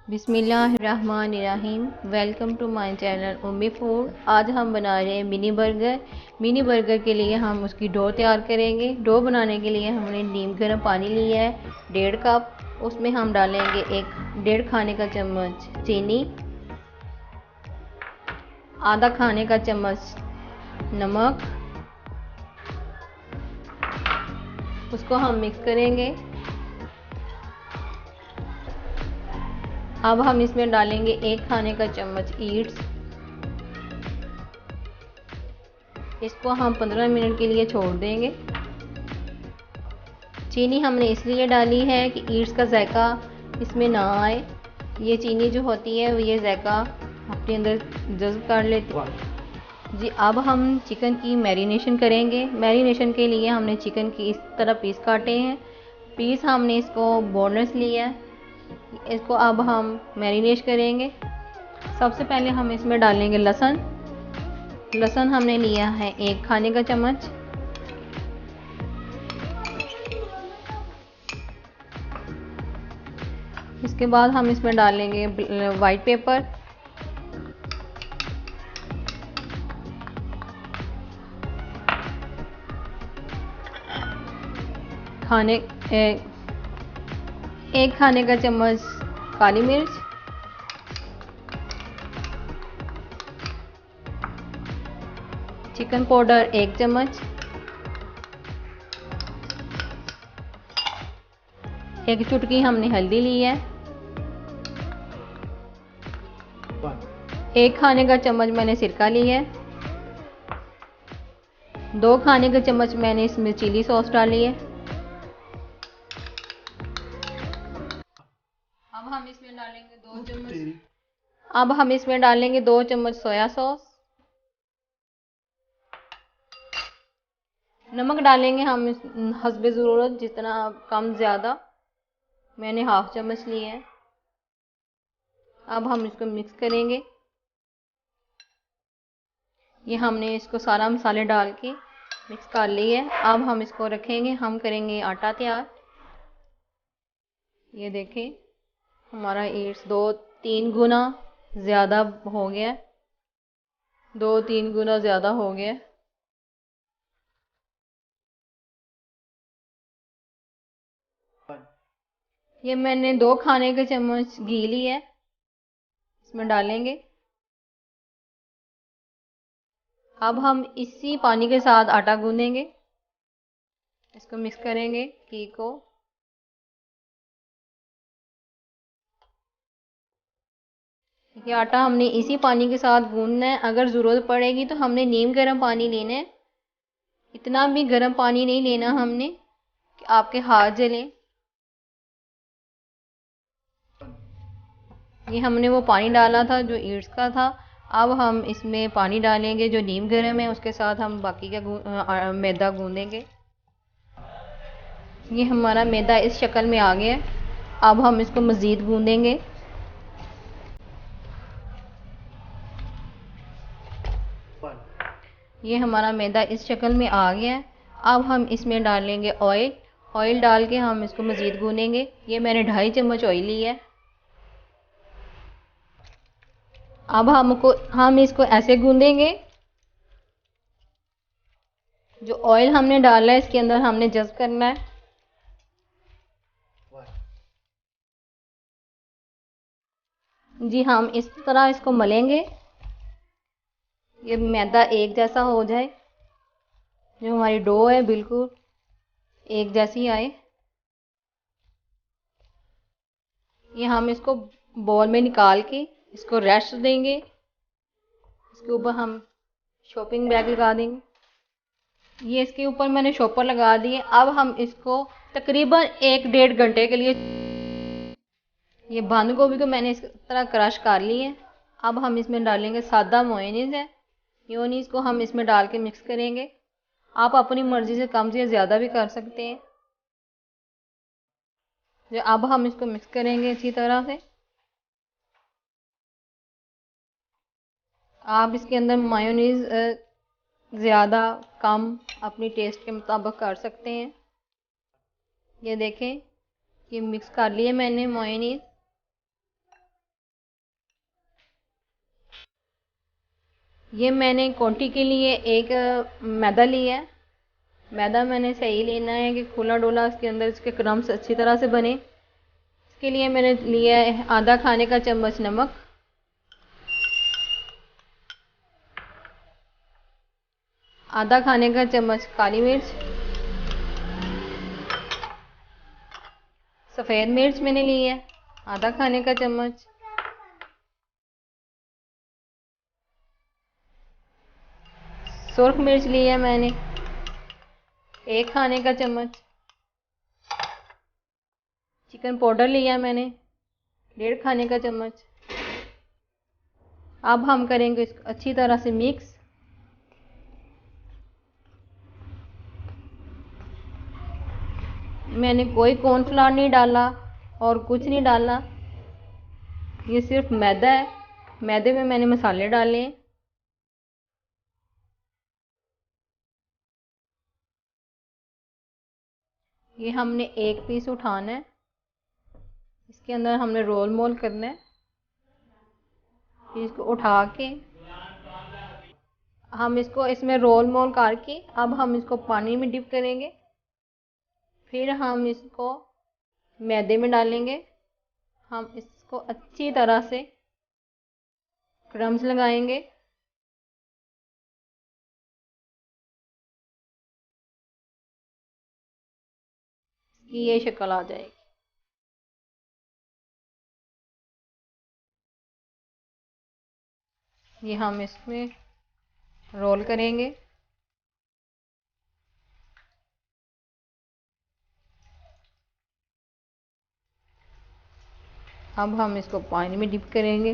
बिस्मिल्लाहिर्रहमानिर्रहीम। Welcome to my channel Ummi food. आज हम बना रहे हैं मिनी बर्गर। मिनी बर्गर के लिए हम उसकी डो तैयार करेंगे। डो बनाने के लिए हमने नीम गर्म पानी लिया है 1.5 कप। उसमें हम डालेंगे 1.5 खाने का चम्मच चीनी, आधा खाने का चम्मच नमक। उसको हम मिक्स करेंगे। अब हम इसमें डालेंगे 1 खाने का चम्मच ईट्स। इसको हम 15 मिनट के लिए छोड़ देंगे। चीनी हमने इसलिए डाली है कि ईट्स का जायका इसमें ना आए। ये चीनी जो होती है वो ये जायका अपने अंदर जज्ब कर लेती है जी। अब हम चिकन की मैरिनेशन करेंगे। मैरिनेशन के लिए हमने चिकन की इस तरह पीस काटे हैं। पीस हमने इसको बोनलेस लिया है। इसको अब हम मैरिनेट करेंगे। सबसे पहले हम इसमें डालेंगे लहसुन। लहसुन हमने लिया है 1 खाने का चम्मच। इसके बाद हम इसमें डालेंगे वाइट पेपर, खाने 1 खाने का चम्मच काली मिर्च, चिकन पाउडर 1 चम्मच, 1 चुटकी हमने हल्दी ली है, 1 खाने का चम्मच मैंने सिरका ली है, 2 खाने का चम्मच मैंने इसमें चिली सॉस डाली है। अब हम इसमें डालेंगे 2 चम्मच सोया सॉस। नमक डालेंगे हम हस्बे ज़रूरत, जितना कम ज़्यादा। मैंने ½ चम्मच लिया है। अब हम इसको मिक्स करेंगे। ये हमने इसको सारा मसाले डाल के मिक्स कर लिए है। अब हम इसको रखेंगे, हम करेंगे आटा तैयार। ये देखें हमारा ईट्स 2-3 गुना ज़्यादा हो गया, 2-3 गुना ज़्यादा हो गया। ये मैंने 2 खाने के चम्मच घी ली है, इसमें डालेंगे। अब हम इसी पानी के साथ आटा गूंदेंगे। इसको मिक्स करेंगे घी को। ये आटा हमने इसी पानी के साथ गूंदना है। अगर ज़रूरत पड़ेगी तो हमने नीम गर्म पानी लेना है। इतना भी गर्म पानी नहीं लेना हमने कि आपके हाथ जलें। ये हमने वो पानी डाला था जो ईट्स का था। अब हम इसमें पानी डालेंगे जो नीम गर्म है, उसके साथ हम बाकी का मैदा गूंदेंगे। ये हमारा मैदा इस शक्ल में आ गया है। अब हम इसको मज़ीद गूंदेंगे। ये हमारा मैदा इस शक्ल में आ गया है। अब हम इसमें डालेंगे ऑयल। ऑयल डाल के हम इसको मज़ीद गूंदेंगे। ये मैंने 2.5 चम्मच ऑयल लिया है। अब हम इसको ऐसे गूंदेंगे, जो ऑयल हमने डाला है इसके अंदर हमने जज्ब करना है। जी हम इस तरह इसको मलेंगे, ये मैदा एक जैसा हो जाए, जो हमारी डो है बिल्कुल एक जैसी आए। ये हम इसको बॉल में निकाल के इसको रेस्ट देंगे। इसके ऊपर हम शॉपिंग बैग लगा देंगे। ये इसके ऊपर मैंने शॉपर लगा दिए। अब हम इसको तकरीबन 1-1.5 घंटे के लिए, ये बंद गोभी को मैंने इस तरह क्रश कर ली है। अब हम इसमें डालेंगे सादा मेयोनीज है। मेयोनीज को हम इसमें डाल के मिक्स करेंगे। आप अपनी मर्जी से कम या ज़्यादा भी कर सकते हैं। जो अब हम इसको मिक्स करेंगे अच्छी तरह से। आप इसके अंदर मेयोनीज ज़्यादा कम अपनी टेस्ट के मुताबिक कर सकते हैं। ये देखें, ये मिक्स कर लिए मैंने मेयोनीज। ये मैंने कोटी के लिए एक मैदा लिया है। मैदा मैंने सही लेना है कि खुला डोला उसके अंदर इसके क्रम्स अच्छी तरह से बने। इसके लिए मैंने लिया है आधा खाने का चम्मच नमक, आधा खाने का चम्मच काली मिर्च, सफ़ेद मिर्च मैंने ली है आधा खाने का चम्मच, सुर्ख मिर्च ली है मैंने 1 खाने का चम्मच, चिकन पाउडर लिया मैंने 1.5 खाने का चम्मच। अब हम करेंगे इसको अच्छी तरह से मिक्स। मैंने कोई कॉर्नफ्लावर नहीं डाला और कुछ नहीं डाला, ये सिर्फ मैदा है। मैदे में मैंने मसाले डाले हैं। ये हमने एक पीस उठाना है, इसके अंदर हमने रोल मोल करना है। इसको उठा के हम इसको इसमें रोल मोल करके अब हम इसको पानी में डिप करेंगे। फिर हम इसको मैदे में डालेंगे। हम इसको अच्छी तरह से क्रम्स लगाएंगे। ये शक्ल आ जाएगी। ये हम इसमें रोल करेंगे। अब हम इसको पानी में डिप करेंगे।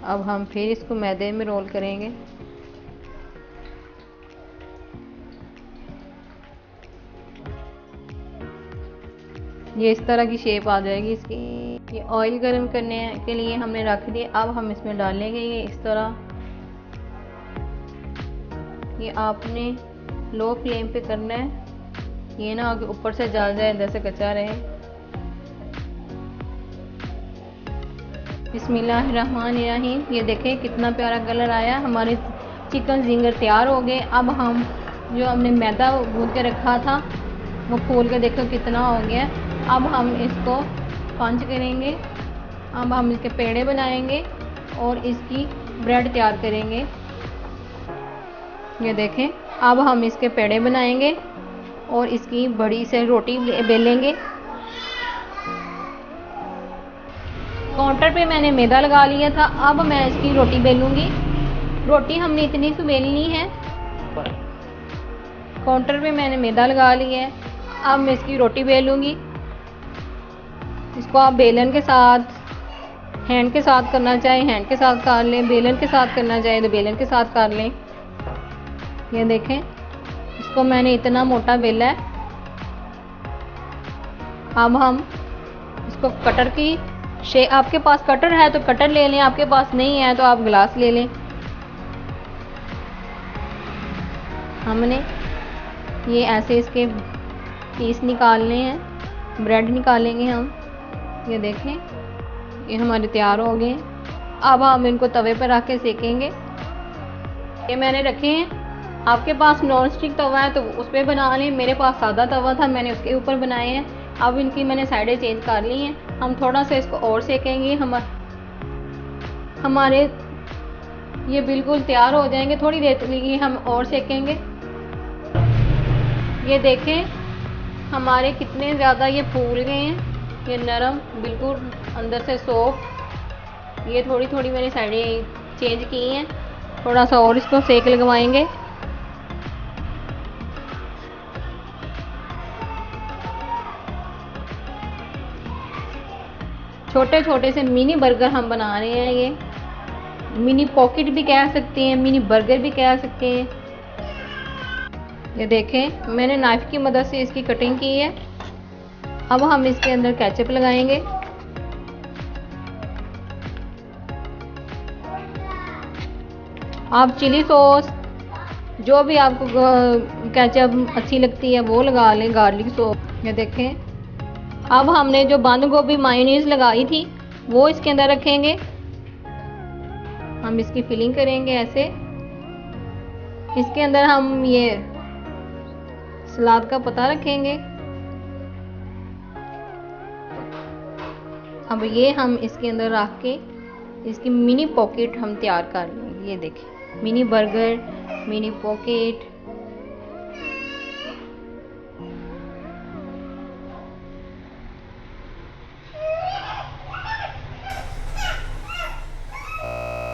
अब हम फिर इसको मैदे में रोल करेंगे। ये इस तरह की शेप आ जाएगी इसकी। ये ऑयल गर्म करने के लिए हमने रख दिए। अब हम इसमें डालेंगे ये इस तरह। ये आपने लो फ्लेम पे करना है, ये ना आगे ऊपर से जल जाए, अंदर से कच्चा रहे। बिस्मिल्लाहिर्रहमानिर्रहीम। ये देखें कितना प्यारा कलर आया। हमारे चिकन जिंगर तैयार हो गए। अब हम जो हमने मैदा गूंथ के रखा था वो खोल के देखो कितना हो गया। अब हम इसको पंच करेंगे। अब हम इसके पेड़े बनाएंगे और इसकी ब्रेड तैयार करेंगे। ये देखें, अब हम इसके पेड़े बनाएंगे और इसकी बड़ी से रोटी बेलेंगे। काउंटर पे मैंने मैदा लगा लिया था। अब मैं इसकी रोटी बेलूंगी। रोटी हमने इतनी सी बेलनी है। काउंटर पे मैंने मैदा लगा लिया है। अब मैं इसकी रोटी बेलूंगी। इसको आप बेलन के साथ, हैंड के साथ करना चाहे हैंड के साथ कर लें, बेलन के साथ करना चाहे तो बेलन के साथ कर लें। ये देखें, इसको मैंने इतना मोटा बेला है। अब हम इसको कटर की आपके पास कटर है तो कटर ले लें, आपके पास नहीं है तो आप गिलास ले लें। हमने ये ऐसे इसके पीस निकालने हैं, ब्रेड निकालेंगे हम। ये देखें, ये हमारे तैयार हो गए। अब हम इनको तवे पर रख के सेकेंगे। ये मैंने रखे हैं। आपके पास नॉन स्टिक तवा है तो उस पर बना लें। मेरे पास सादा तवा था, मैंने उसके ऊपर बनाए हैं। अब इनकी मैंने साइडें चेंज कर ली हैं। हम थोड़ा सा इसको और सेकेंगे। हमारे ये बिल्कुल तैयार हो जाएंगे। थोड़ी देर के लिए हम और सेकेंगे। ये देखें हमारे कितने ज़्यादा ये फूल गए हैं। ये नरम बिल्कुल अंदर से सॉफ्ट। ये थोड़ी थोड़ी मैंने साइडें चेंज की हैं। थोड़ा सा और इसको सेक लगवाएंगे। छोटे छोटे से मिनी बर्गर हम बना रहे हैं। ये मिनी पॉकेट भी कह सकते हैं, मिनी बर्गर भी कह सकते हैं। ये देखें, मैंने नाइफ की मदद से इसकी कटिंग की है। अब हम इसके अंदर केचप लगाएंगे। आप चिली सॉस, जो भी आपको केचप अच्छी लगती है वो लगा लें, गार्लिक सॉस। ये देखें, अब हमने जो बंद गोभी मायोनीज लगाई थी वो इसके अंदर रखेंगे। हम इसकी फिलिंग करेंगे ऐसे। इसके अंदर हम ये सलाद का पत्ता रखेंगे। अब ये हम इसके अंदर रख के इसकी मिनी पॉकेट हम तैयार कर लेंगे। ये देखिए, मिनी बर्गर, मिनी पॉकेट,